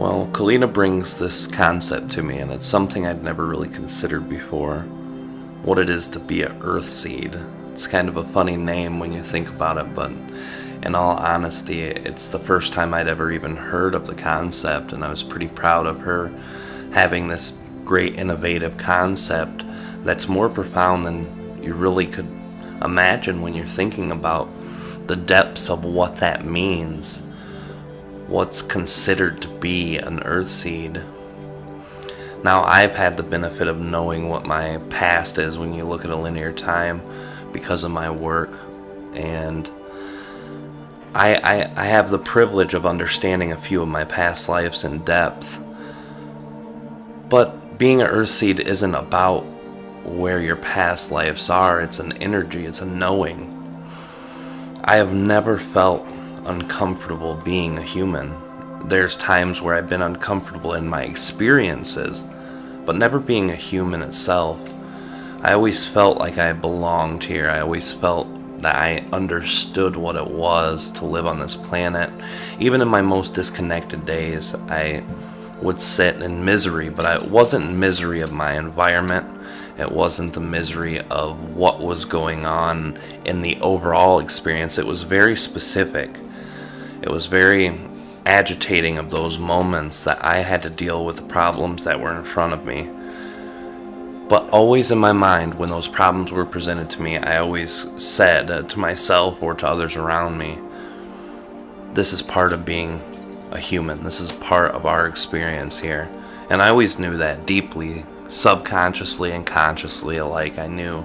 Well, Kalina brings this concept to me, and it's something I'd never really considered before. What it is to be an Earthseed. It's kind of a funny name when you think about it, but in all honesty, it's the first time I'd ever even heard of the concept, and I was pretty proud of her having this great innovative concept that's more profound than you really could imagine when you're thinking about the depths of what that means. What's considered to be an Earthseed. Now, I've had the benefit of knowing what my past is when you look at a linear time because of my work, and I have the privilege of understanding a few of my past lives in depth. But being an Earthseed isn't about where your past lives are, it's an energy, it's a knowing. I have never felt uncomfortable being a human. There's times where I've been uncomfortable in my experiences, but never being a human itself. I always felt like I belonged here. I always felt that I understood what it was to live on this planet. Even in my most disconnected days, I would sit in misery, but it wasn't misery of my environment. It wasn't the misery of what was going on in the overall experience. It was very specific. It was very agitating of those moments that I had to deal with the problems that were in front of me. But always in my mind, when those problems were presented to me, I always said to myself or to others around me, this is part of being a human. This is part of our experience here. And I always knew that deeply, subconsciously and consciously alike. I knew.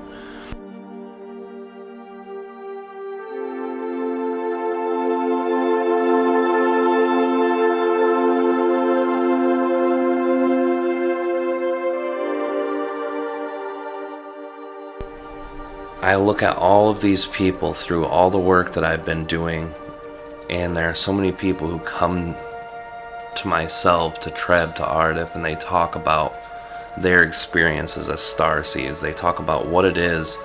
I look at all of these people through all the work that I've been doing, and there are so many people who come to myself, to Treb, to Ardif, and they talk about their experiences as Starseeds. They talk about what it is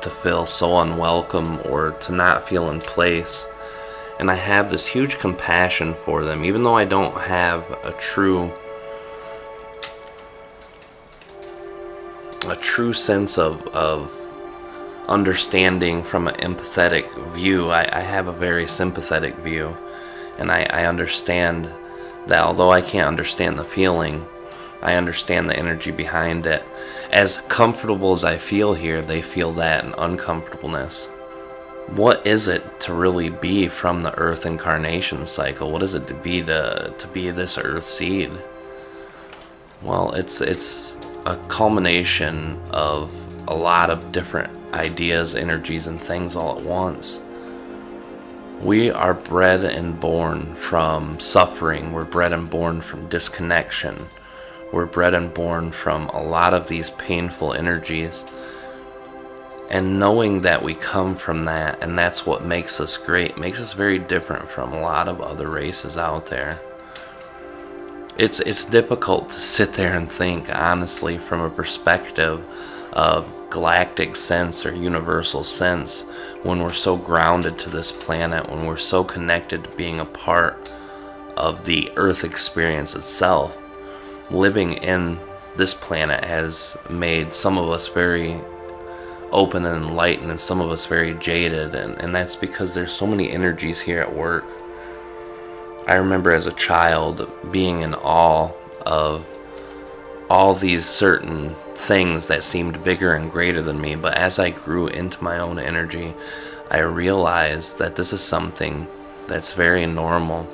to feel so unwelcome or to not feel in place. And I have this huge compassion for them, even though I don't have a true sense of understanding from an empathetic view. I have a very sympathetic view, and I understand that although I can't understand the feeling, I understand the energy behind it. As comfortable as I feel here, they feel that in uncomfortableness. What is it to really be from the Earth incarnation cycle? What is it to be this Earth seed? Well, it's a culmination of a lot of different ideas, energies, and things all at once. We are bred and born from suffering. We're bred and born from disconnection. We're bred and born from a lot of these painful energies. And knowing that we come from that, and that's what makes us great, makes us very different from a lot of other races out there. It's difficult to sit there and think, honestly, from a perspective of galactic sense or universal sense, when we're so grounded to this planet, when we're so connected to being a part of the Earth experience itself. Living in this planet has made some of us very open and enlightened, and some of us very jaded, and that's because there's so many energies here at work. I remember as a child being in awe of all these certain things that seemed bigger and greater than me, but as I grew into my own energy, I realized that this is something that's very normal.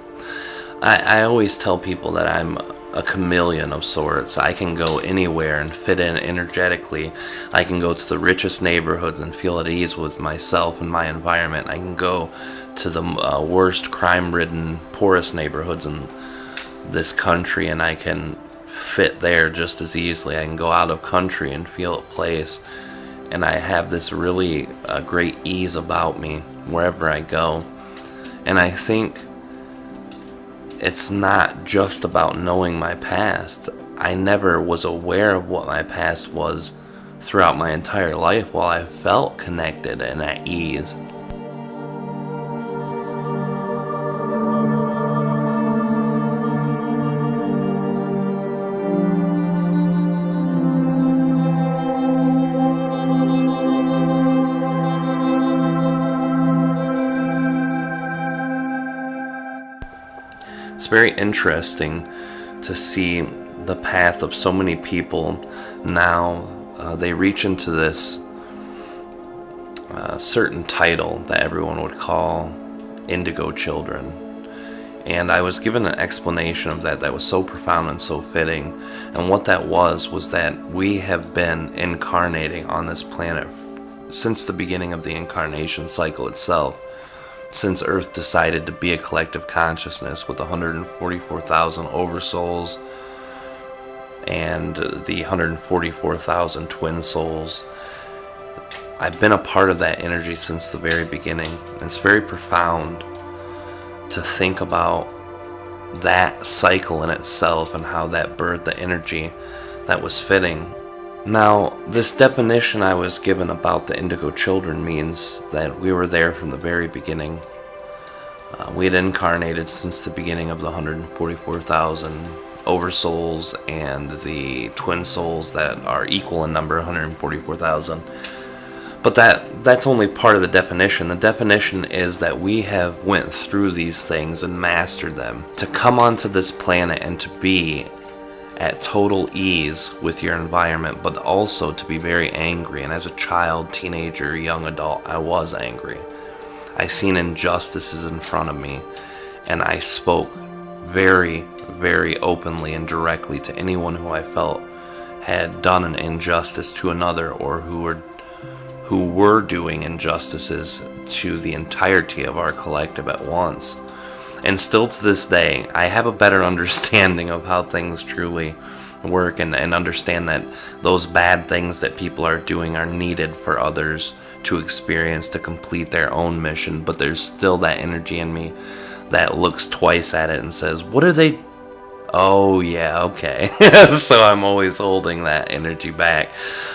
I always tell people that I'm a chameleon of sorts. I can go anywhere and fit in energetically. I can go to the richest neighborhoods and feel at ease with myself and my environment. I can go to the worst crime-ridden, poorest neighborhoods in this country, and I can fit there just as easily. I can go out of country and feel at place, and I have this really great ease about me wherever I go. And I think it's not just about knowing my past. I never was aware of what my past was throughout my entire life while I felt connected and at ease. it's very interesting to see the path of so many people now. They reach into this certain title that everyone would call indigo children. And I was given an explanation of that was so profound and so fitting. And what that was that we have been incarnating on this planet since the beginning of the incarnation cycle itself, since Earth decided to be a collective consciousness with 144,000 oversouls and the 144,000 twin souls. I've been a part of that energy since the very beginning. It's very profound to think about that cycle in itself and how that birthed the energy that was fitting. Now, this definition I was given about the indigo children means that we were there from the very beginning. We had incarnated since the beginning of the 144,000 oversouls and the twin souls that are equal in number, 144,000. But that's only part of the definition. The definition is that we have went through these things and mastered them. To come onto this planet and to be at total ease with your environment, but also to be very angry. And as a child, teenager, young adult, I was angry. I seen injustices in front of me, and I spoke very, very openly and directly to anyone who I felt had done an injustice to another, or who were doing injustices to the entirety of our collective at once. And still to this day, I have a better understanding of how things truly work, and understand that those bad things that people are doing are needed for others to experience, to complete their own mission. But there's still that energy in me that looks twice at it and says, what are they? Oh yeah, okay. So I'm always holding that energy back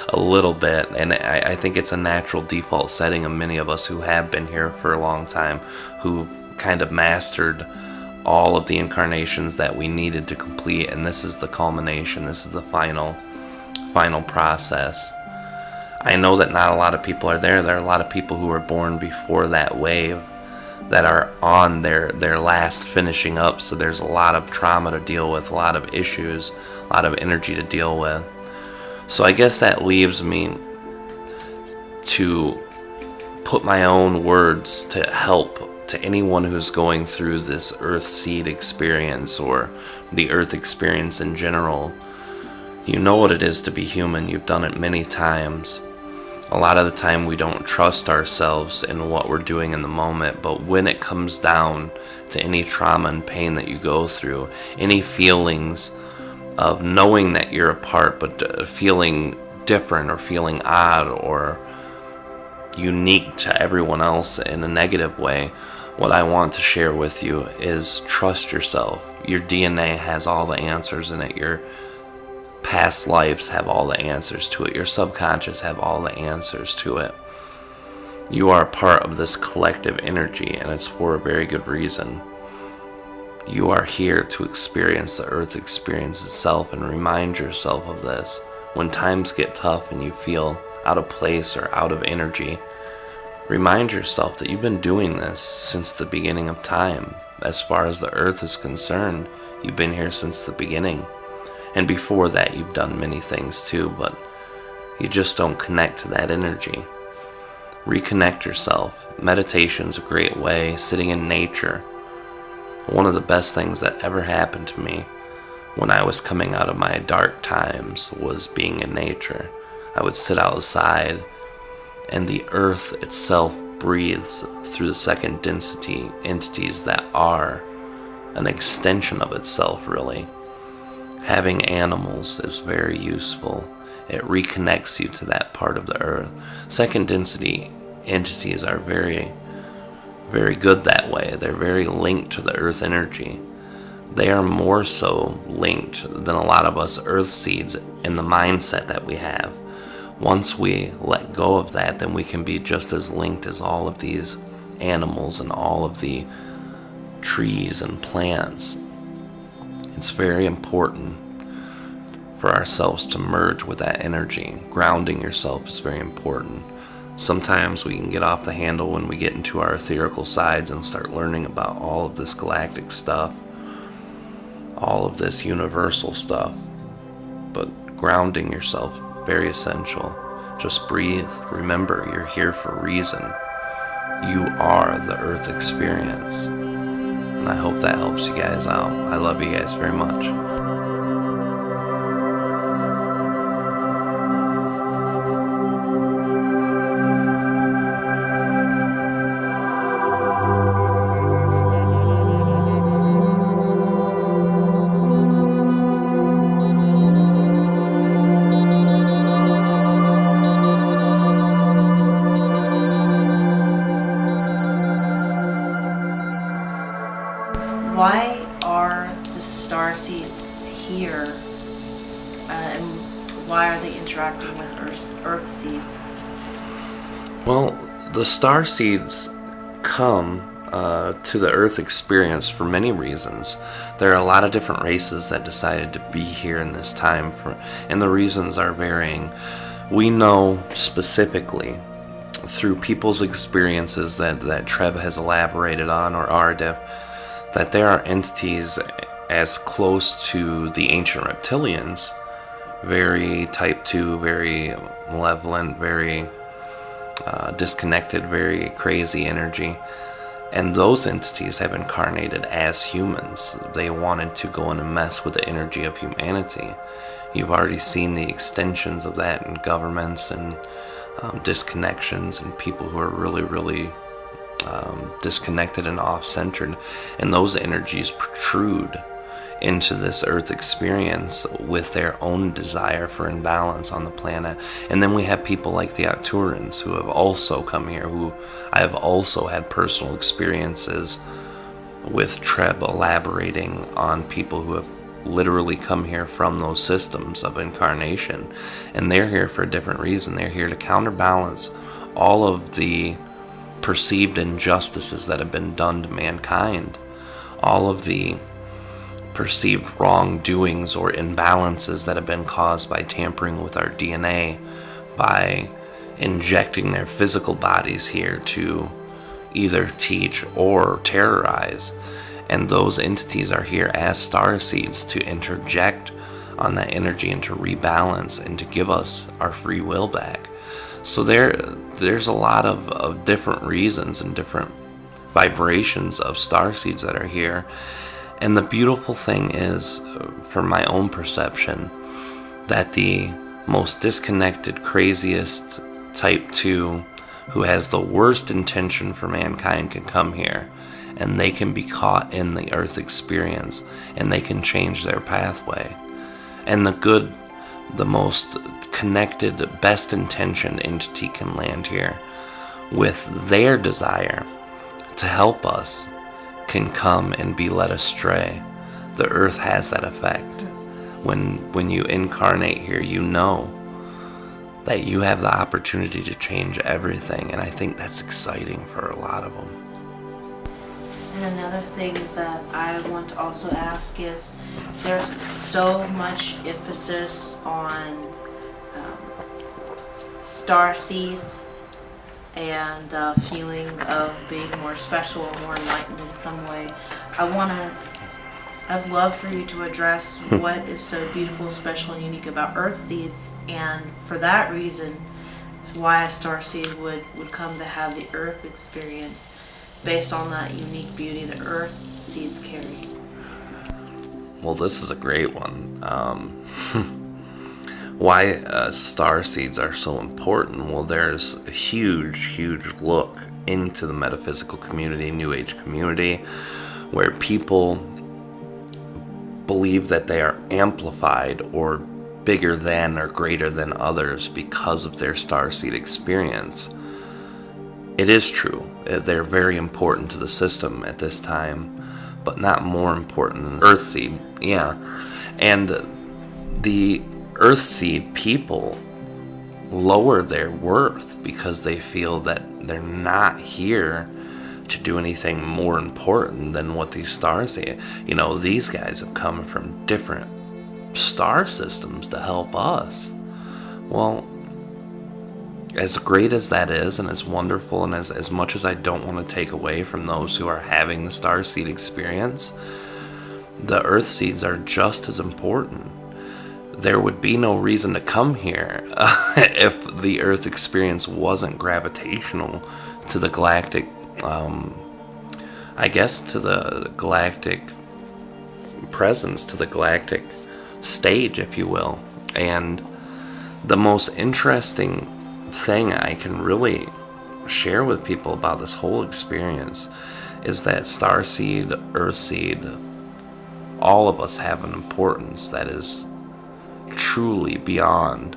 a little bit, and I think it's a natural default setting of many of us who have been here for a long time, who've kind of mastered all of the incarnations that we needed to complete, and this is the culmination. This is the final process. I know that not a lot of people are there. There are a lot of people who were born before that wave that are on their last finishing up, so there's a lot of trauma to deal with, a lot of issues, a lot of energy to deal with. So I guess that leaves me to put my own words to help to anyone who's going through this Earthseed experience, or the Earth experience in general. You know what it is to be human. You've done it many times. A lot of the time we don't trust ourselves in what we're doing in the moment, but when it comes down to any trauma and pain that you go through, any feelings of knowing that you're apart but feeling different or feeling odd or unique to everyone else in a negative way, what I want to share with you is trust yourself. Your DNA has all the answers in it. Your past lives have all the answers to it. Your subconscious have all the answers to it. You are a part of this collective energy, and it's for a very good reason. You are here to experience the Earth experience itself, and remind yourself of this. When times get tough and you feel out of place or out of energy, remind yourself that you've been doing this since the beginning of time. As far as the Earth is concerned, you've been here since the beginning. And before that, you've done many things too, but you just don't connect to that energy. Reconnect yourself. Meditation's a great way. Sitting in nature. One of the best things that ever happened to me when I was coming out of my dark times was being in nature. I would sit outside, and the Earth itself breathes through the second density entities that are an extension of itself, really. Having animals is very useful. It reconnects you to that part of the Earth. Second density entities are very, very good that way. They're very linked to the Earth energy. They are more so linked than a lot of us Earthseeds in the mindset that we have. Once we let go of that, then we can be just as linked as all of these animals and all of the trees and plants. It's very important for ourselves to merge with that energy. Grounding yourself is very important. Sometimes we can get off the handle when we get into our etherical sides and start learning about all of this galactic stuff. all of this universal stuff, but grounding yourself, very essential. Just breathe. Remember, you're here for a reason. You are the Earth experience. And I hope that helps you guys out. I love you guys very much. Why are the Starseeds here, and why are they interacting with Earthseeds? Well, the Starseeds come to the Earth experience for many reasons. There are a lot of different races that decided to be here in this time, and the reasons are varying. We know specifically through people's experiences that Trev has elaborated on, or Ardif, that there are entities as close to the ancient reptilians, very type 2, very malevolent, very disconnected, very crazy energy. And those entities have incarnated as humans. They wanted to go in and mess with the energy of humanity. You've already seen the extensions of that in governments and disconnections and people who are really disconnected and off-centered, and those energies protrude into this Earth experience with their own desire for imbalance on the planet. And then we have people like the Octurans who have also come here, who I have also had personal experiences with Treb elaborating on people who have literally come here from those systems of incarnation, and they're here for a different reason. They're here to counterbalance all of the perceived injustices that have been done to mankind, all of the perceived wrongdoings or imbalances that have been caused by tampering with our DNA, by injecting their physical bodies here to either teach or terrorize. And those entities are here as starseeds to interject on that energy and to rebalance and to give us our free will back. So there's a lot of different reasons and different vibrations of starseeds that are here. And the beautiful thing is, from my own perception, that the most disconnected, craziest type 2 who has the worst intention for mankind can come here, and they can be caught in the Earth experience, and they can change their pathway. And the most connected, best intentioned entity can land here with their desire to help us, can come and be led astray. The Earth has that effect. When you incarnate here, you know that you have the opportunity to change everything, and I think that's exciting for a lot of them. And another thing that I want to also ask is, there's so much emphasis on starseeds and feeling of being more special or more enlightened in some way. I'd love for you to address what is so beautiful, special, and unique about Earthseeds, and for that reason, why a starseed would come to have the Earth experience based on that unique beauty that Earthseeds carry. Well, this is a great one. Why starseeds are so important? Well, there's a huge look into the metaphysical community, New Age community, where people believe that they are amplified or bigger than or greater than others because of their starseed experience. It is true. They're very important to the system at this time, but not more important than the Earthseed. Yeah. And the Earthseed people lower their worth because they feel that they're not here to do anything more important than what these stars say. You know, these guys have come from different star systems to help us. Well, as great as that is, and as wonderful, and as much as I don't want to take away from those who are having the starseed experience, the Earthseeds are just as important. There would be no reason to come here if the Earth experience wasn't gravitational to the galactic, I guess, to the galactic presence, to the galactic stage, if you will. And the most interesting thing I can really share with people about this whole experience is that Starseed, Earthseed, all of us have an importance that is truly beyond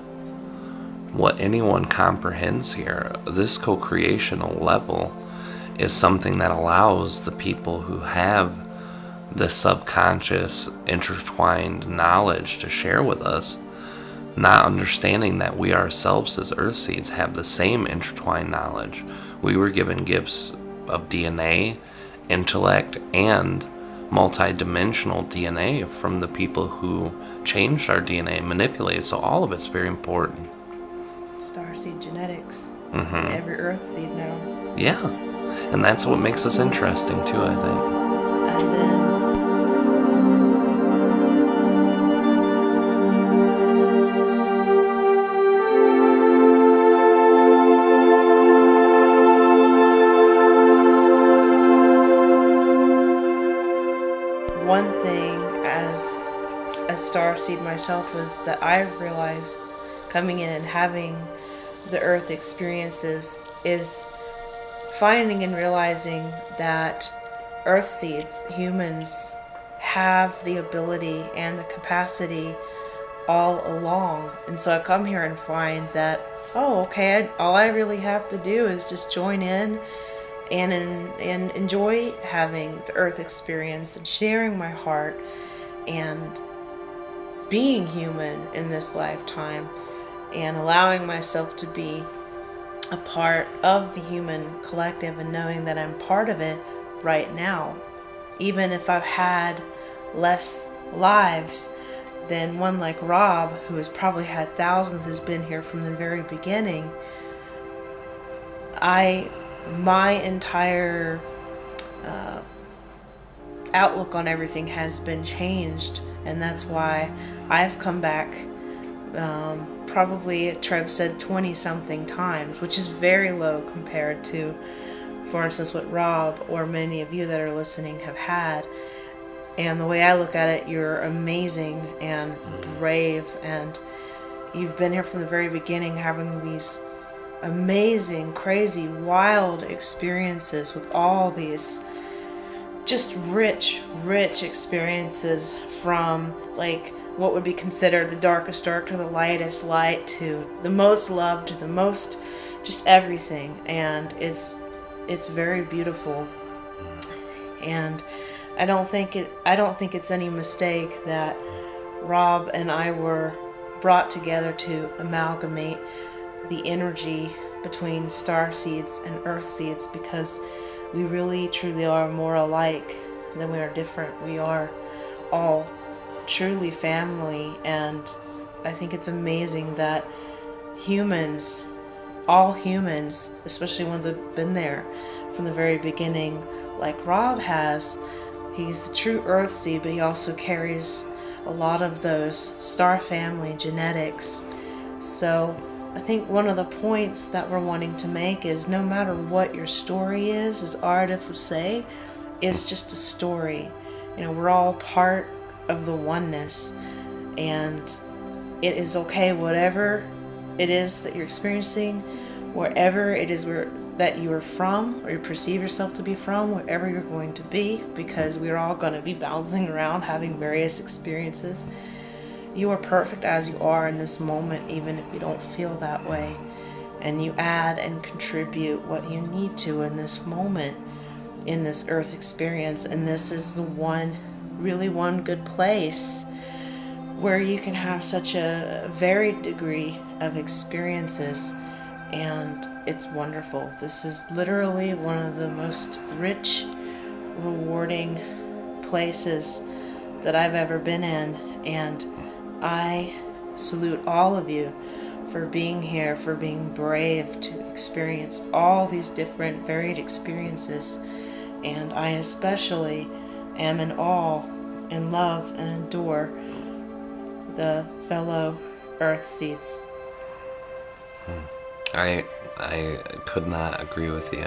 what anyone comprehends here. This co-creational level is something that allows the people who have the subconscious intertwined knowledge to share with us, not understanding that we ourselves as Earthseeds have the same intertwined knowledge. We were given gifts of DNA, intellect, and multi-dimensional DNA from the people who changed our DNA and manipulated. So all of it's very important. Starseed genetics. Every Earthseed now. Yeah. And that's what makes us interesting too, I think. And then one thing as a starseed myself was that I realized coming in and having the Earth experiences is finding and realizing that Earthseeds, humans, have the ability and the capacity all along. And so I come here and find that, oh, okay, all I really have to do is just join in and enjoy having the Earth experience and sharing my heart and being human in this lifetime and allowing myself to be a part of the human collective and knowing that I'm part of it right now. Even if I've had less lives than one like Rob, who has probably had thousands, has been here from the very beginning, my entire outlook on everything has been changed, and that's why I've come back probably, Treb said, 20-something times, which is very low compared to, for instance, what Rob or many of you that are listening have had. And the way I look at it, you're amazing and brave, and you've been here from the very beginning having these amazing, crazy, wild experiences with all these just rich experiences, from like what would be considered the darkest dark to the lightest light to the most love to the most just everything. And it's very beautiful. And I don't think it's any mistake that Rob and I were brought together to amalgamate the energy between Starseeds and Earthseeds, because we really truly are more alike than we are different. We are all truly family, and I think it's amazing that humans, all humans, especially ones that have been there from the very beginning, like Rob has, he's the true Earthseed, but he also carries a lot of those star family genetics. So I think one of the points that we're wanting to make is, no matter what your story is, as Ardif would say, is just a story. You know, we're all part of the oneness, and it is okay, whatever it is that you're experiencing, wherever it is that you are from, or you perceive yourself to be from, wherever you're going to be, because we're all going to be bouncing around having various experiences. You are perfect as you are in this moment, even if you don't feel that way. And you add and contribute what you need to in this moment, in this Earth experience. And this is the one good place where you can have such a varied degree of experiences. And it's wonderful. This is literally one of the most rich, rewarding places that I've ever been in. And I salute all of you for being here, for being brave to experience all these different varied experiences. And I especially am in awe and love and adore the fellow Earthseeds. I could not agree with you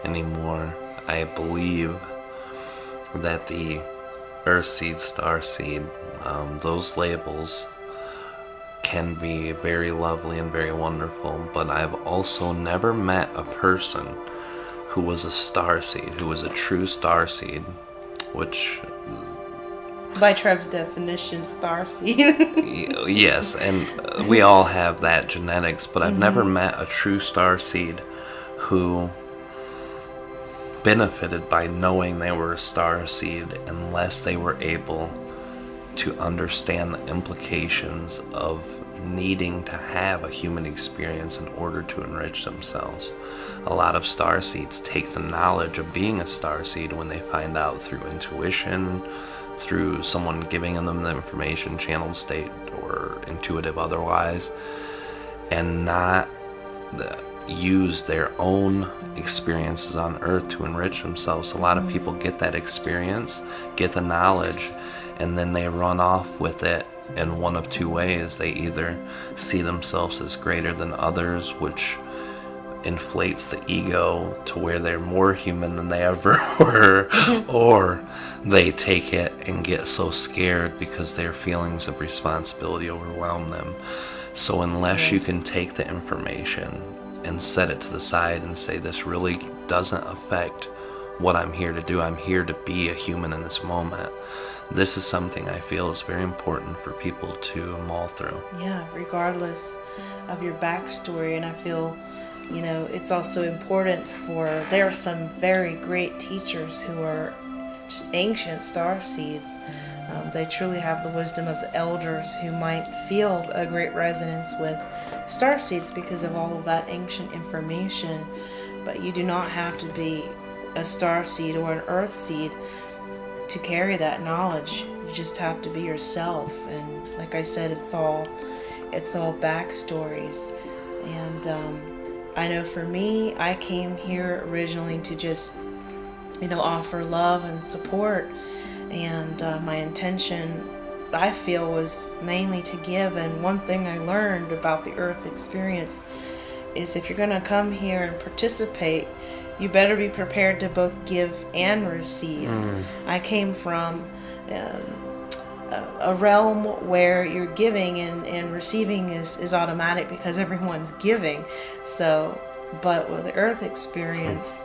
anymore. I believe that the Earthseed, Starseed, those labels can be very lovely and very wonderful, but I've also never met a person who was a starseed, who was a true starseed, which... By Treb's definition, starseed. Yes, and we all have that genetics, but I've never met a true starseed who benefited by knowing they were a starseed unless they were able to understand the implications of needing to have a human experience in order to enrich themselves. A lot of starseeds take the knowledge of being a starseed when they find out through intuition, through someone giving them the information, channeled state or intuitive otherwise, and not use their own experiences on Earth to enrich themselves. A lot of people get that experience, get the knowledge, and then they run off with it in one of two ways. They either see themselves as greater than others, which inflates the ego to where they're more human than they ever were, or they take it and get so scared because their feelings of responsibility overwhelm them. So unless you can take the information and set it to the side and say, this really doesn't affect what I'm here to do, I'm here to be a human in this moment, this is something I feel is very important for people to mull through. Yeah, regardless of your backstory. And I feel, it's also important there are some very great teachers who are just ancient starseeds. They truly have the wisdom of the elders who might feel a great resonance with starseeds because of all of that ancient information. But you do not have to be a starseed or an earthseed to carry that knowledge. You just have to be yourself. And like I said, it's all backstories. And I know for me, I came here originally to just offer love and support, and my intention, I feel, was mainly to give. And one thing I learned about the Earth experience is if you're going to come here and participate, you better be prepared to both give and receive. I came from a realm where you're giving and receiving is automatic because everyone's giving. So, but with the Earth experience,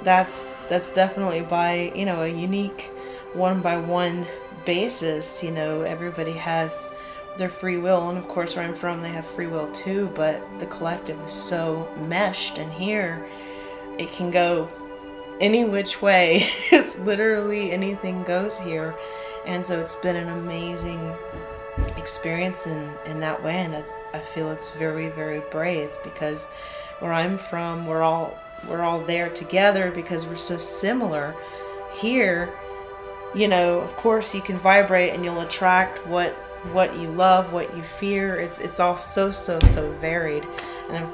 that's definitely by a unique one-by-one basis. Everybody has their free will, and of course where I'm from they have free will too, but the collective is so meshed, and here it can go any which way. It's literally anything goes here. And so it's been an amazing experience in that way, and I feel it's very, very brave because where I'm from, we're all there together because we're so similar. Here, of course you can vibrate and you'll attract what you love, what you fear. It's all so varied, and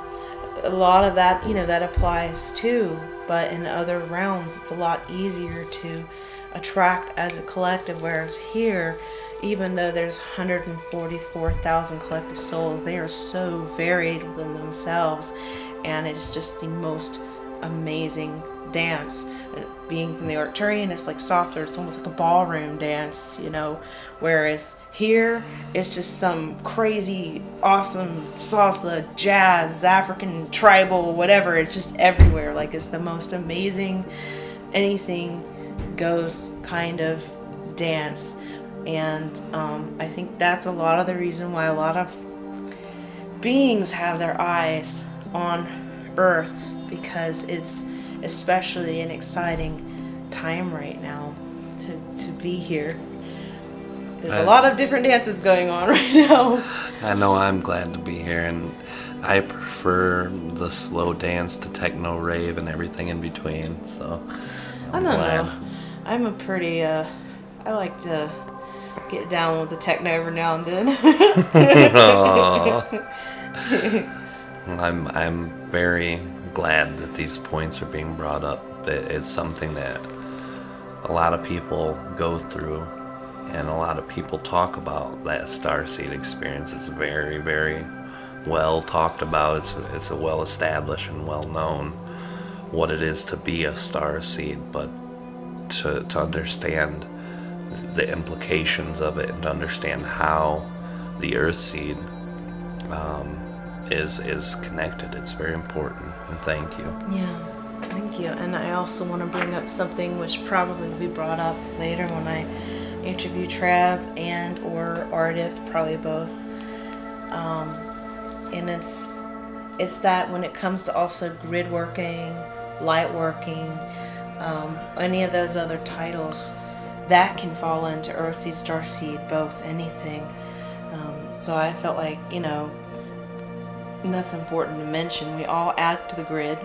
a lot of that that applies too. But in other realms, it's a lot easier to attract as a collective, whereas here, even though there's 144,000 collective souls, they are so varied within themselves, and it is just the most amazing dance. Being from the Arcturian, it's like softer, it's almost like a ballroom dance, whereas here it's just some crazy awesome salsa, jazz, African, tribal, whatever. It's just everywhere. Like, it's the most amazing anything goes kind of dance. And I think that's a lot of the reason why a lot of beings have their eyes on Earth, because it's especially an exciting time right now to be here. There's a lot of different dances going on right now. I know I'm glad to be here, and I prefer the slow dance to techno rave and everything in between, so I don't know. I'm a pretty, I like to get down with the techno every now and then. I'm very glad that these points are being brought up. It's something that a lot of people go through And a lot of people talk about that starseed experience. It's very, very well talked about. It's a well established and well known what it is to be a starseed, but to understand the implications of it and to understand how the Earthseed is connected. It's very important. And thank you. Yeah, thank you. And I also want to bring up something which probably will be brought up later when I interview Trav and or Ardith, probably both. And it's that when it comes to also grid working, light working, any of those other titles, that can fall into Earthseed, Starseed, both, anything. So I felt like, and that's important to mention. We all add to the grid,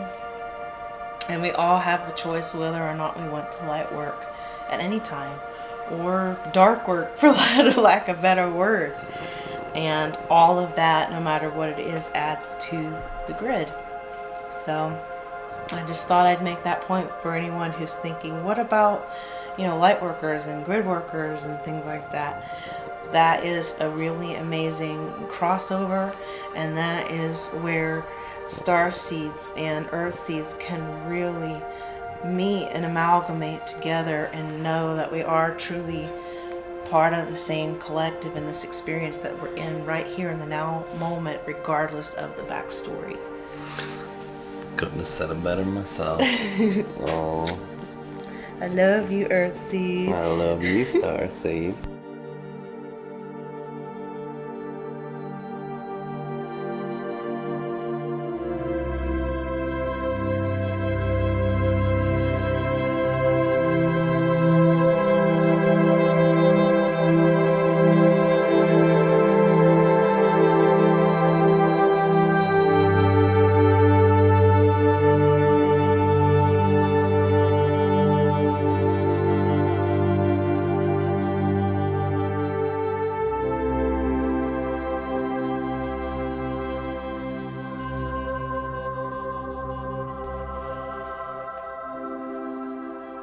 and we all have a choice whether or not we want to light work at any time, or dark work, for lack of better words. And all of that, no matter what it is, adds to the grid. So I just thought I'd make that point for anyone who's thinking, what about, light workers and grid workers and things like that? That is a really amazing crossover, and that is where Starseeds and Earthseeds can really meet and amalgamate together and know that we are truly part of the same collective in this experience that we're in right here in the now moment, regardless of the backstory. Couldn't have said it better myself. Oh, I love you, Earthseed. I love you, Starseed.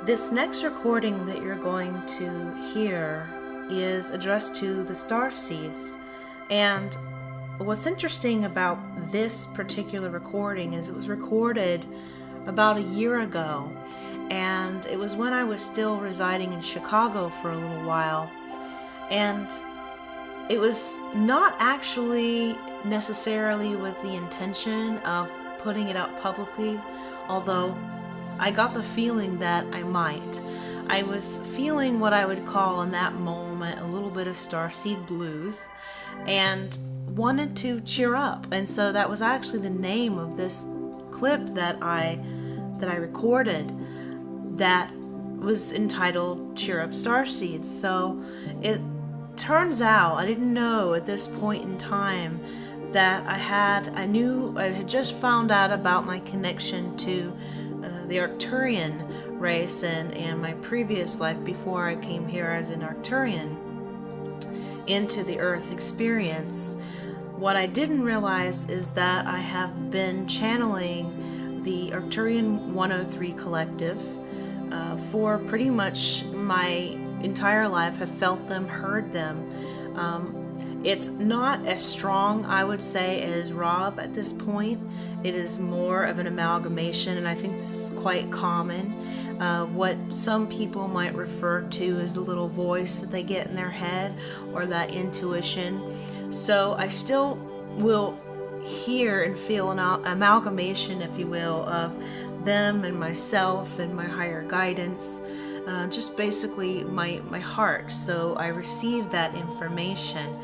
This next recording that you're going to hear is addressed to the Starseeds. And what's interesting about this particular recording is it was recorded about a year ago. And it was when I was still residing in Chicago for a little while. And it was not actually necessarily with the intention of putting it out publicly, although I got the feeling that I might. I was feeling what I would call in that moment a little bit of Starseed blues and wanted to cheer up. And so that was actually the name of this clip that I recorded that was entitled Cheer Up Starseeds. So it turns out, I didn't know at this point in time that I had just found out about my connection to the Arcturian race and my previous life before I came here as an Arcturian into the Earth experience. What I didn't realize is that I have been channeling the Arcturian 103 collective for pretty much my entire life. I've felt them, heard them. It's not as strong, I would say, as Rob at this point. It is more of an amalgamation, and I think this is quite common. What some people might refer to as the little voice that they get in their head, or that intuition. So I still will hear and feel an amalgamation, if you will, of them and myself and my higher guidance. Just basically my heart. So I receive that information,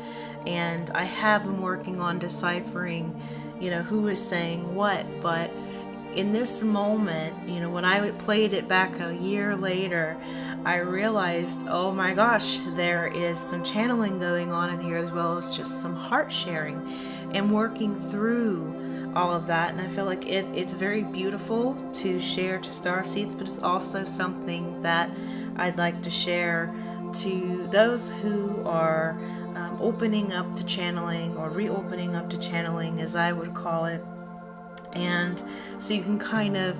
and I have been working on deciphering, who is saying what. But in this moment, when I played it back a year later, I realized, oh my gosh, there is some channeling going on in here, as well as just some heart sharing and working through all of that. And I feel like it's very beautiful to share to Starseeds, but it's also something that I'd like to share to those who are opening up to channeling, or reopening up to channeling, as I would call it. And so you can kind of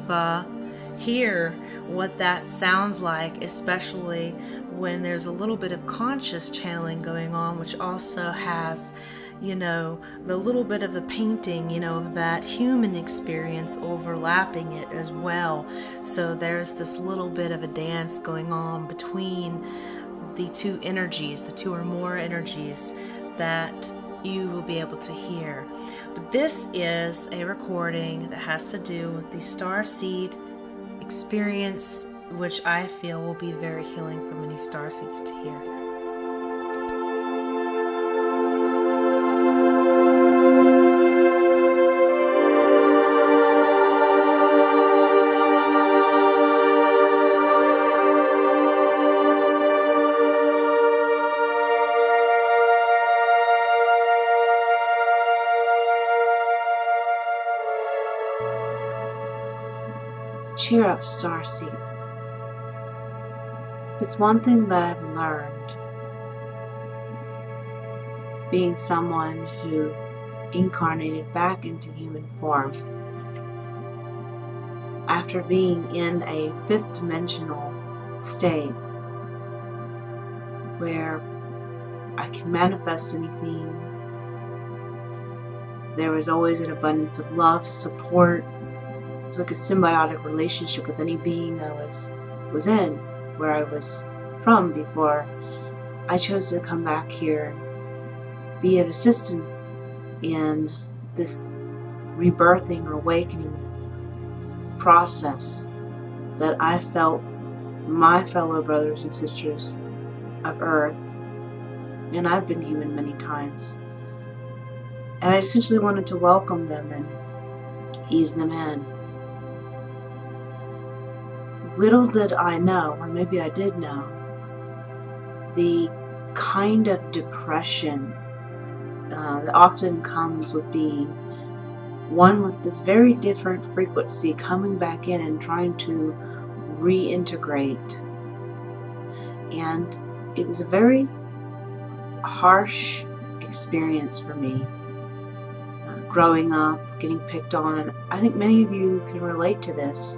hear what that sounds like, especially when there's a little bit of conscious channeling going on, which also has, the little bit of the painting, of that human experience overlapping it as well. So there's this little bit of a dance going on between the two energies, the two or more energies that you will be able to hear. But this is a recording that has to do with the starseed experience, which I feel will be very healing for many starseeds to hear. Cheer up, Starseeds. It's one thing that I've learned, being someone who incarnated back into human form after being in a fifth dimensional state where I can manifest anything. There was always an abundance of love, support. It was like a symbiotic relationship with any being I was in, where I was from before I chose to come back here and be of assistance in this rebirthing or awakening process that I felt my fellow brothers and sisters of Earth, and I've been human many times, and I essentially wanted to welcome them and ease them in. Little did I know, or maybe I did know, the kind of depression that often comes with being one with this very different frequency coming back in and trying to reintegrate. And it was a very harsh experience for me, growing up, getting picked on, and I think many of you can relate to this.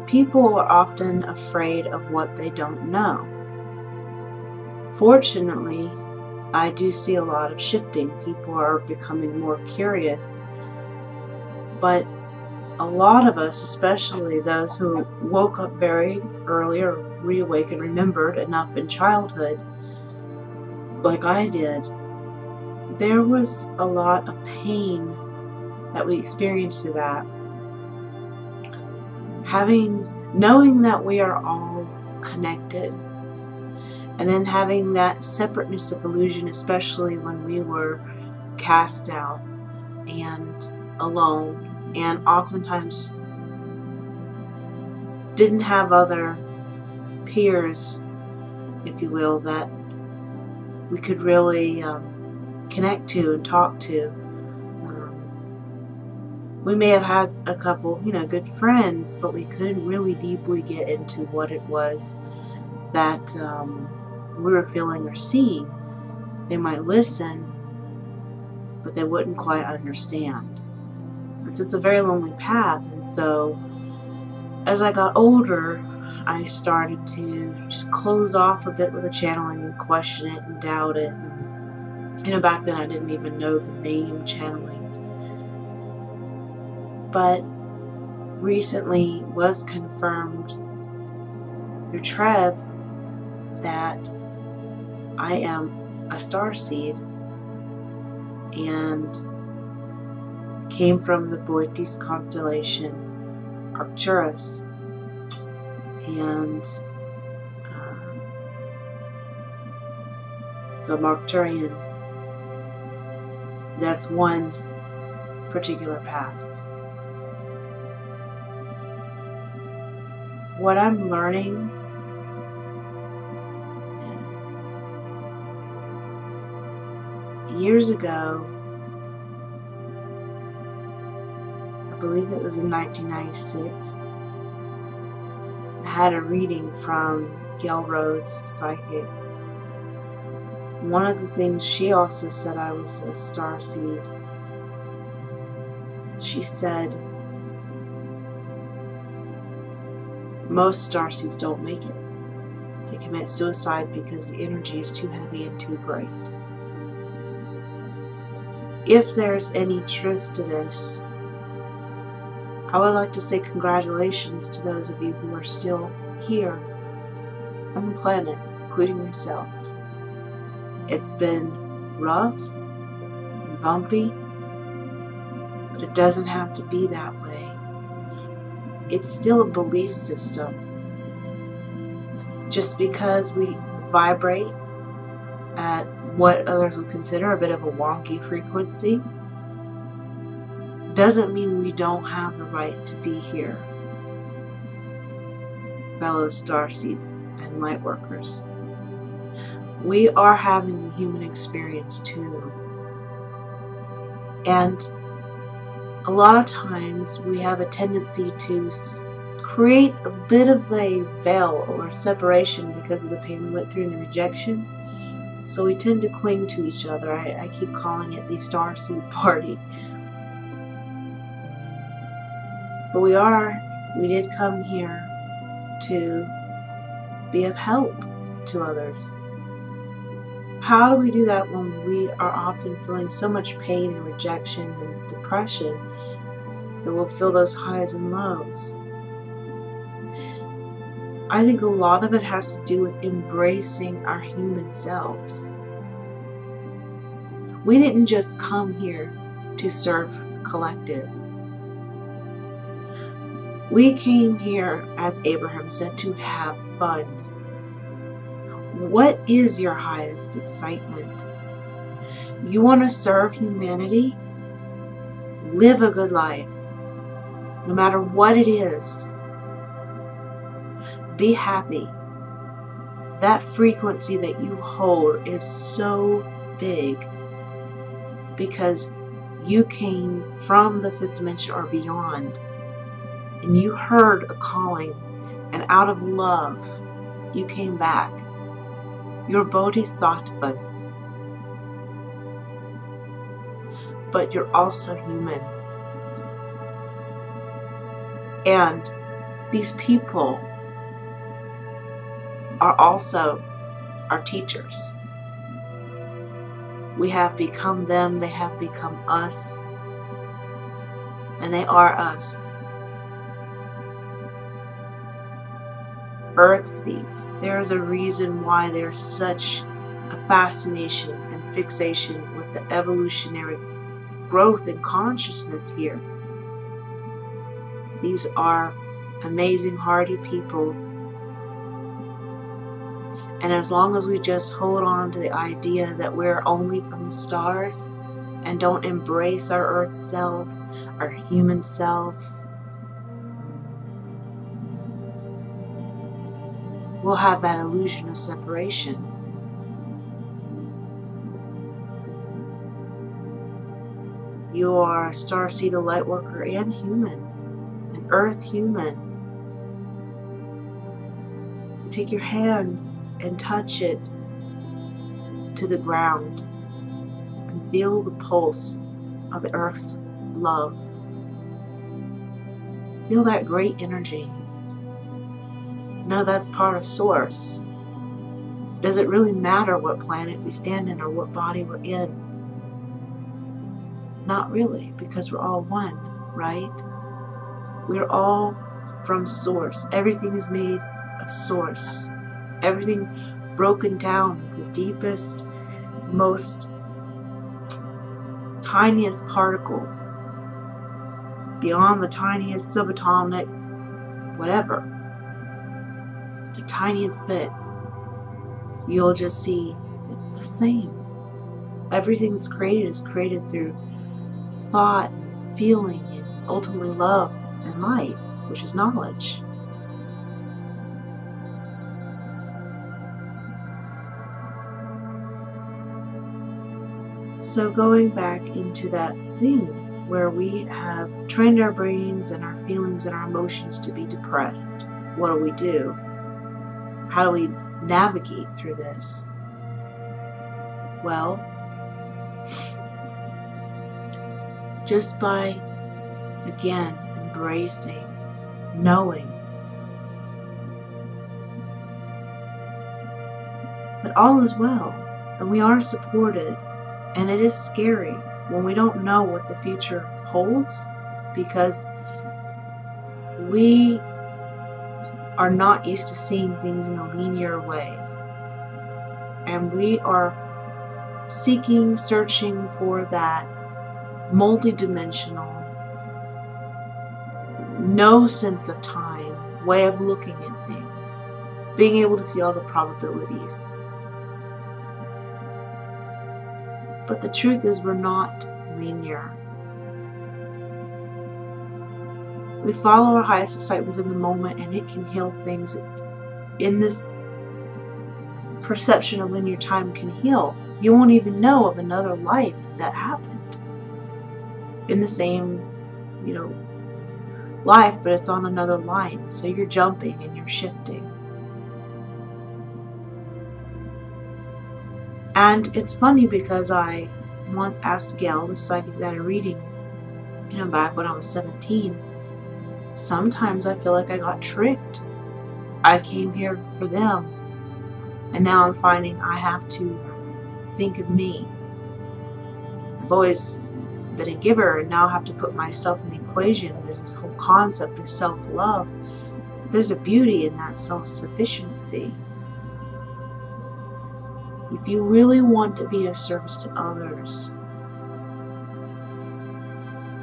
People are often afraid of what they don't know. Fortunately, I do see a lot of shifting. People are becoming more curious. But a lot of us, especially those who woke up very early or reawakened, remembered enough in childhood, like I did, there was a lot of pain that we experienced through that. Knowing that we are all connected, and then having that separateness of illusion, especially when we were cast out and alone, and oftentimes didn't have other peers, if you will, that we could really connect to and talk to. We may have had a couple, good friends, but we couldn't really deeply get into what it was that we were feeling or seeing. They might listen, but they wouldn't quite understand. And so it's a very lonely path. And so as I got older, I started to just close off a bit with the channeling and question it and doubt it. And, back then I didn't even know the name channeling. But recently was confirmed through Treb that I am a starseed and came from the Boötes constellation Arcturus, and so I'm Arcturian. That's one particular path. What I'm learning years ago, I believe it was in 1996, I had a reading from Gail Rhodes, psychic. One of the things she also said, I was a starseed. She said, Most starseeds don't make it. They commit suicide because the energy is too heavy and too great. If there's any truth to this, I would like to say congratulations to those of you who are still here on the planet, including myself. It's been rough and bumpy, but it doesn't have to be that way. It's still a belief system. Just because we vibrate at what others would consider a bit of a wonky frequency doesn't mean we don't have the right to be here, fellow starseeds and light workers. We are having the human experience too. And a lot of times we have a tendency to create a bit of a veil or separation because of the pain we went through in the rejection. So we tend to cling to each other. I keep calling it the Starseed party. But we did come here to be of help to others. How do we do that when we are often feeling so much pain and rejection and depression that we'll feel those highs and lows? I think a lot of it has to do with embracing our human selves. We didn't just come here to serve the collective. We came here, as Abraham said, to have fun. What is your highest excitement? You want to serve humanity? Live a good life, no matter what it is. Be happy. That frequency that you hold is so big because you came from the fifth dimension or beyond, and you heard a calling, and out of love you came back. You're bodhisattvas, but you're also human. And these people are also our teachers. We have become them, they have become us, and they are us. Earthseeds. There is a reason why there's such a fascination and fixation with the evolutionary growth and consciousness here. These are amazing, hardy people. And as long as we just hold on to the idea that we're only from the stars and don't embrace our earth selves, our human selves, we'll have that illusion of separation. You are a starseed, a light worker, and human, an earth human. Take your hand and touch it to the ground and feel the pulse of the earth's love. Feel that great energy. Know that's part of source. Does it really matter what planet we stand in or what body we're in? Not really, because we're all one, right? We're all from source. Everything is made of source. Everything broken down, the deepest, most tiniest particle, beyond the tiniest subatomic, whatever, the tiniest bit, you'll just see it's the same. Everything that's created is created through thought, feeling, and ultimately love and light, which is knowledge. So going back into that thing where we have trained our brains and our feelings and our emotions to be depressed, what do? How do we navigate through this? Well, just by, again, embracing, knowing all is well, and we are supported, and it is scary when we don't know what the future holds, because we are not used to seeing things in a linear way, and we are searching for that multidimensional, no sense of time way of looking at things, being able to see all the probabilities. But the truth is, we're not linear. We follow our highest excitements in the moment, and it can heal things. In this perception of linear time can heal. You won't even know of another life that happened in the same, life, but it's on another line. So you're jumping and you're shifting. And it's funny because I once asked Gail, the psychic that I'm reading, back when I was 17, sometimes I feel like I got tricked. I came here for them, and now I'm finding I have to think of me. I've always been a giver, and now I have to put myself in the equation. There's this whole concept of self-love. There's a beauty in that self-sufficiency. If you really want to be of service to others,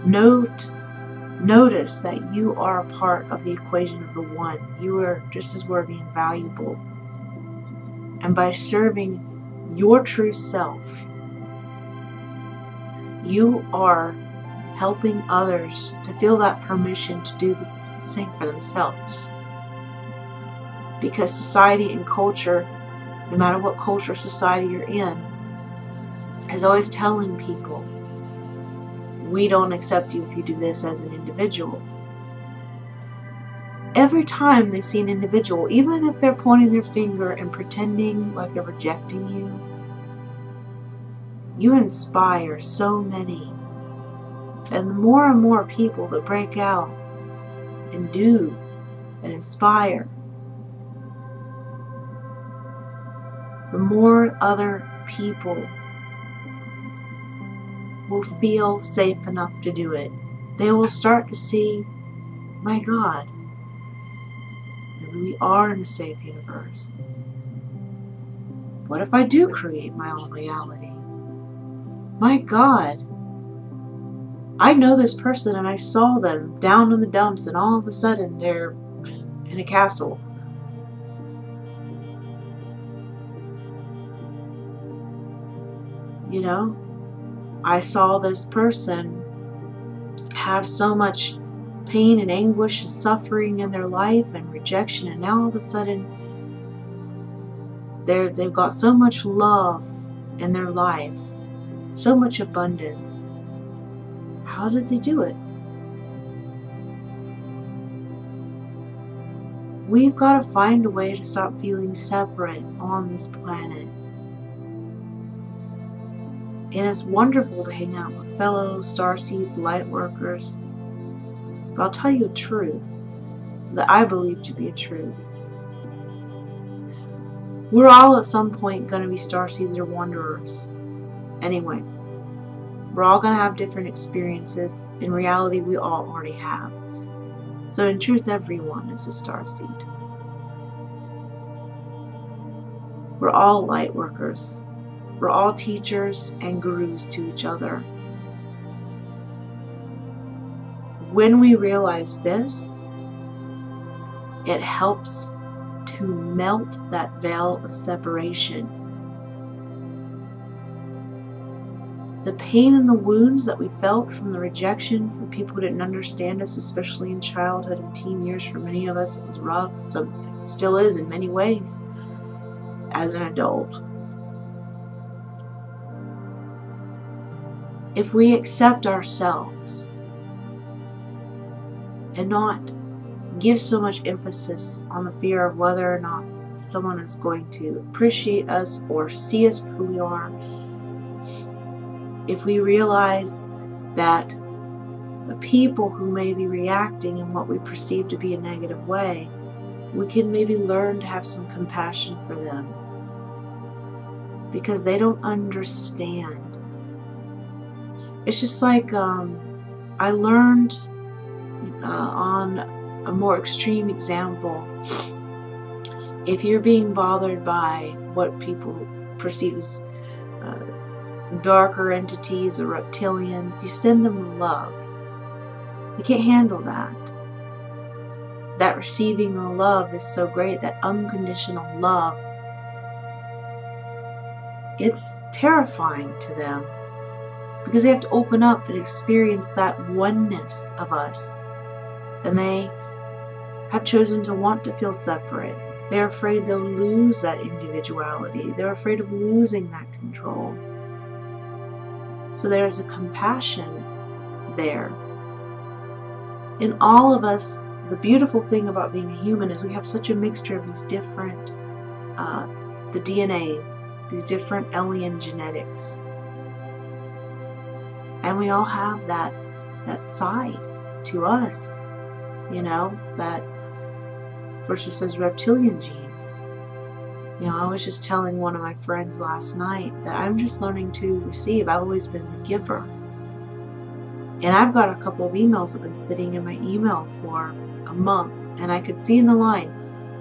notice that you are a part of the equation of the one. You are just as worthy and valuable. And by serving your true self, you are helping others to feel that permission to do the same for themselves. Because society and culture, no matter what culture or society you're in, is always telling people, we don't accept you if you do this as an individual. Every time they see an individual, even if they're pointing their finger and pretending like they're rejecting you, you inspire so many. And the more and more people that break out and do and inspire, the more other people will feel safe enough to do it. They will start to see, my God, maybe we are in a safe universe. What if I do create my own reality? My God, I know this person and I saw them down in the dumps, and all of a sudden they're in a castle. I saw this person have so much pain and anguish and suffering in their life and rejection, and now all of a sudden they've got so much love in their life, so much abundance. How did they do it? We've got to find a way to stop feeling separate on this planet. And it's wonderful to hang out with fellow Starseeds, light workers. But I'll tell you a truth that I believe to be a truth. We're all at some point going to be Starseeds or Wanderers. Anyway, we're all going to have different experiences. In reality, we all already have. So in truth, everyone is a Starseed. We're all light workers. We're all teachers and gurus to each other. When we realize this, it helps to melt that veil of separation. The pain and the wounds that we felt from the rejection from people who didn't understand us, especially in childhood and teen years, for many of us it was rough. So it still is in many ways as an adult. If we accept ourselves and not give so much emphasis on the fear of whether or not someone is going to appreciate us or see us for who we are, if we realize that the people who may be reacting in what we perceive to be a negative way, we can maybe learn to have some compassion for them. because they don't understand. It's just like I learned on a more extreme example, if you're being bothered by what people perceive as darker entities or reptilians, you send them love. You can't handle that. That receiving the love is so great, that unconditional love. It's terrifying to them because they have to open up and experience that oneness of us. And they have chosen to want to feel separate. They're afraid they'll lose that individuality. They're afraid of losing that control. So there's a compassion there. In all of us, the beautiful thing about being a human is we have such a mixture of these different, the DNA, these different alien genetics. And we all have that side to us, that versus those reptilian genes. I was just telling one of my friends last night that I'm just learning to receive. I've always been the giver. And I've got a couple of emails that have been sitting in my email for a month, and I could see in the line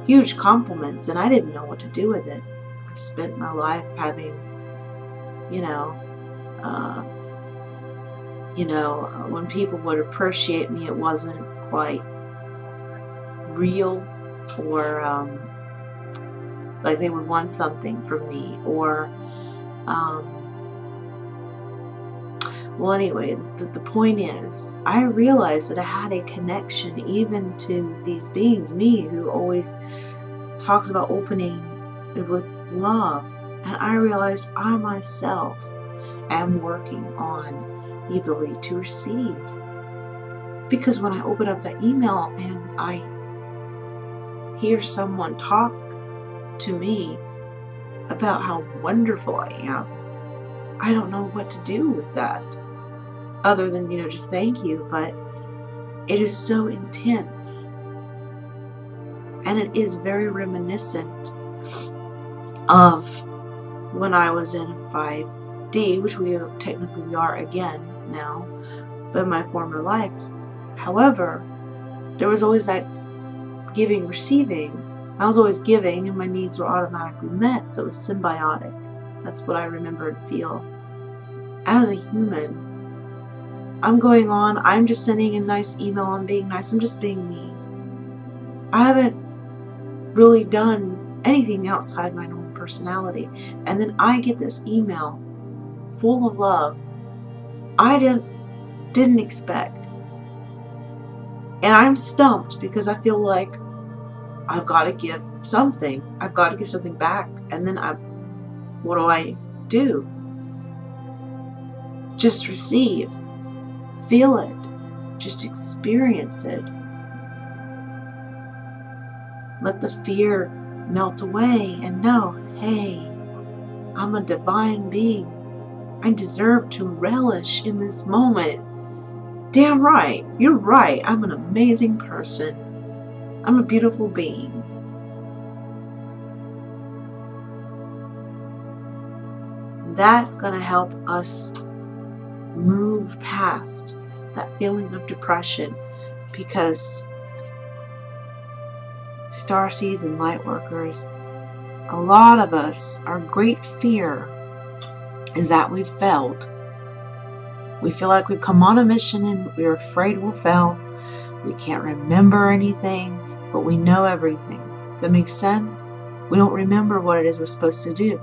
huge compliments, and I didn't know what to do with it. I spent my life having, when people would appreciate me, it wasn't quite real, or like they would want something from me, or well, anyway, the point is, I realized that I had a connection even to these beings, me, who always talks about opening with love. And I realized I myself am working on the ability to receive. Because when I open up that email and I hear someone talk to me about how wonderful I am, I don't know what to do with that. Other than, just thank you, but it is so intense. And it is very reminiscent of when I was in 5D, which we technically are again now, but in my former life. However, there was always that giving, receiving. I was always giving, and my needs were automatically met, so it was symbiotic. That's what I remember and feel. As a human, I'm going on, I'm just sending a nice email, I'm being nice, I'm just being me. I haven't really done anything outside my normal personality. And then I get this email full of love I didn't expect. And I'm stumped because I feel like I've got to give something. I've got to give something back. And then what do I do? Just receive. Feel it. Just experience it. Let the fear melt away and know, hey, I'm a divine being. I deserve to relish in this moment. Damn right. You're right. I'm an amazing person. I'm a beautiful being. That's going to help us move past that feeling of depression, because Starseeds and Lightworkers, a lot of us, our great fear is that we've failed. We feel like we've come on a mission and we're afraid we'll fail. We can't remember anything, but we know everything. Does that make sense? We don't remember what it is we're supposed to do.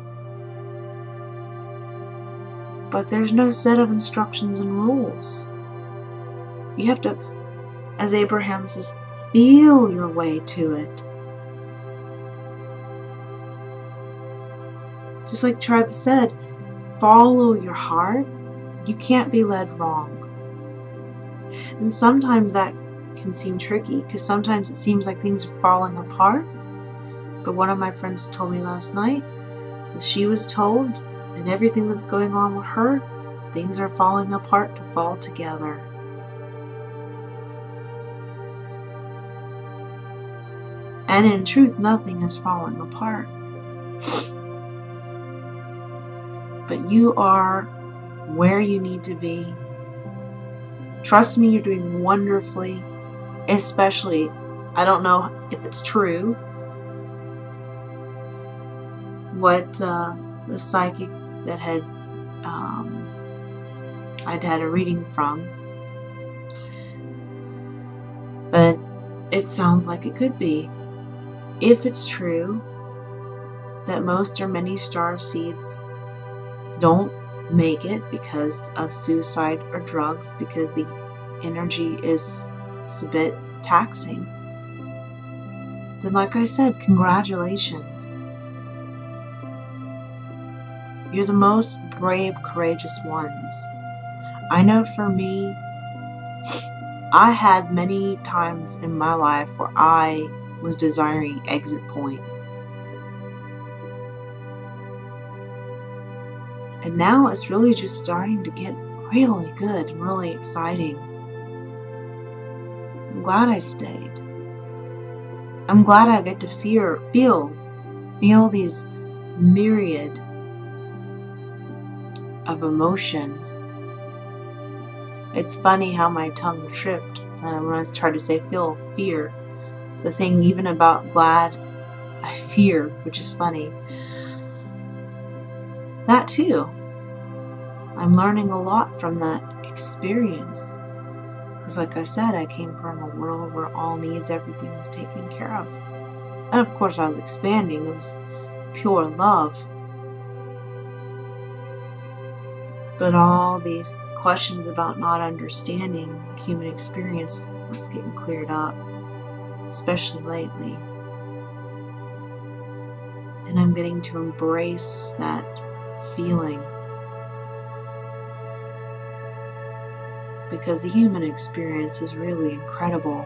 But there's no set of instructions and rules. You have to, as Abraham says, feel your way to it. Just like Tribe said, follow your heart. You can't be led wrong. And sometimes that can seem tricky, because sometimes it seems like things are falling apart. But one of my friends told me last night that she was told, and everything that's going on with her, things are falling apart to fall together. And in truth, nothing is falling apart. But you are where you need to be. Trust me, you're doing wonderfully. Especially, I don't know if it's true, what the psychic that I'd had a reading from, but it sounds like it could be. If it's true that most or many star seeds don't make it because of suicide or drugs, because the energy is a bit taxing, then like I said, congratulations. You're the most brave, courageous ones. I know for me, I had many times in my life where I was desiring exit points. And now it's really just starting to get really good and really exciting. I'm glad I stayed. I'm glad I get to feel these myriad of emotions. It's funny how my tongue tripped when I tried to say feel fear. The thing even about glad, I fear, which is funny. That too. I'm learning a lot from that experience. Because like I said, I came from a world where all needs, everything was taken care of. And of course I was expanding. It was pure love. But all these questions about not understanding human experience, it's getting cleared up, especially lately. And I'm getting to embrace that feeling. Because the human experience is really incredible.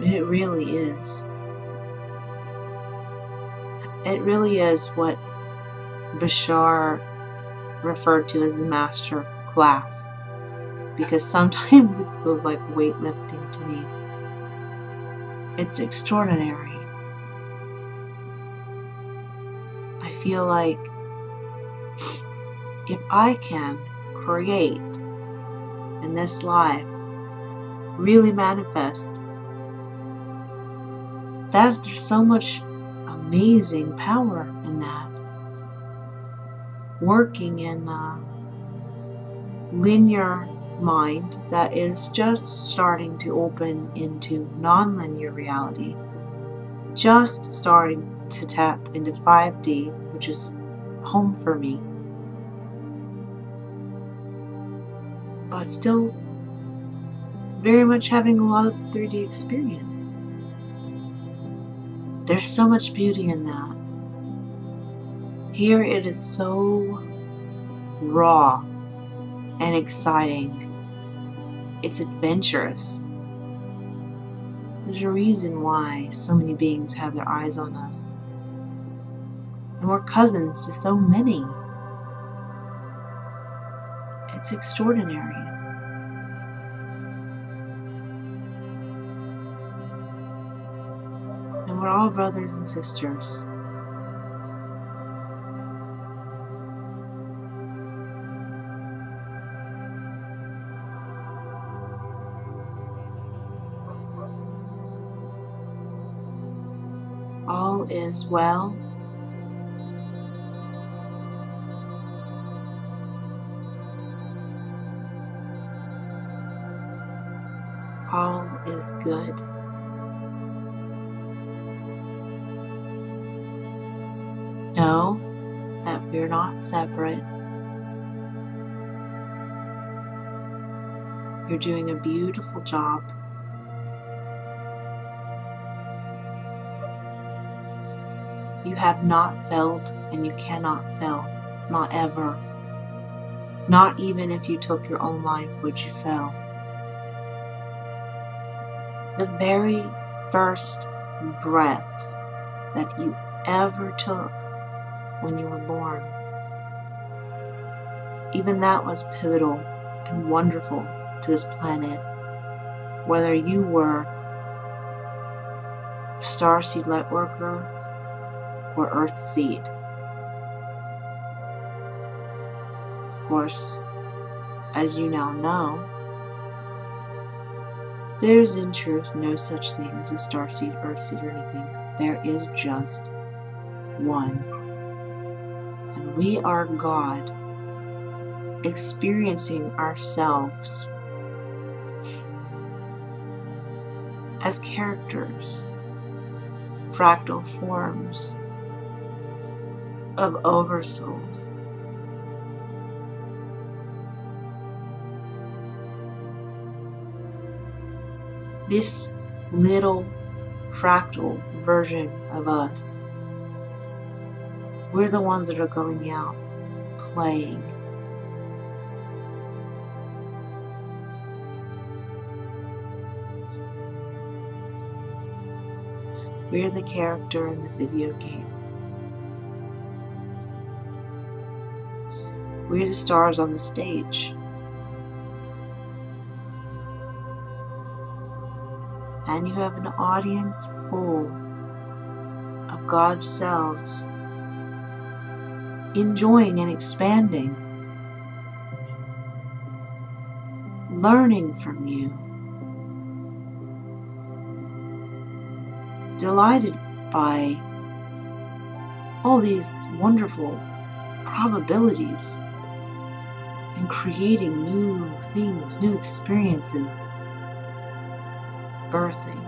And it really is. It really is what Bashar referred to as the master class, because sometimes it feels like weightlifting to me. It's extraordinary. I feel like if I can create in this life, really manifest, that there's so much amazing power in that. Working in a linear mind that is just starting to open into non-linear reality, just starting to tap into 5D, which is home for me, but still very much having a lot of the 3D experience. There's so much beauty in that. Here it is so raw and exciting. It's adventurous. There's a reason why so many beings have their eyes on us. And we're cousins to so many. It's extraordinary. And we're all brothers and sisters. All is well. All is good. Know that we're not separate. You're doing a beautiful job. You have not failed, and you cannot fail. Not ever. Not even if you took your own life would you fail. The very first breath that you ever took when you were born, even that was pivotal and wonderful to this planet. Whether you were Starseed Lightworker or Earthseed, course, as you now know, there's in truth no such thing as a starseed, earthseed, or anything. There is just one. And we are God, experiencing ourselves as characters, fractal forms of oversouls. This little fractal version of us, we're the ones that are going out playing. We're the character in the video game. We're the stars on the stage. And you have an audience full of God's selves enjoying and expanding, learning from you, delighted by all these wonderful probabilities and creating new things, new experiences, birthing,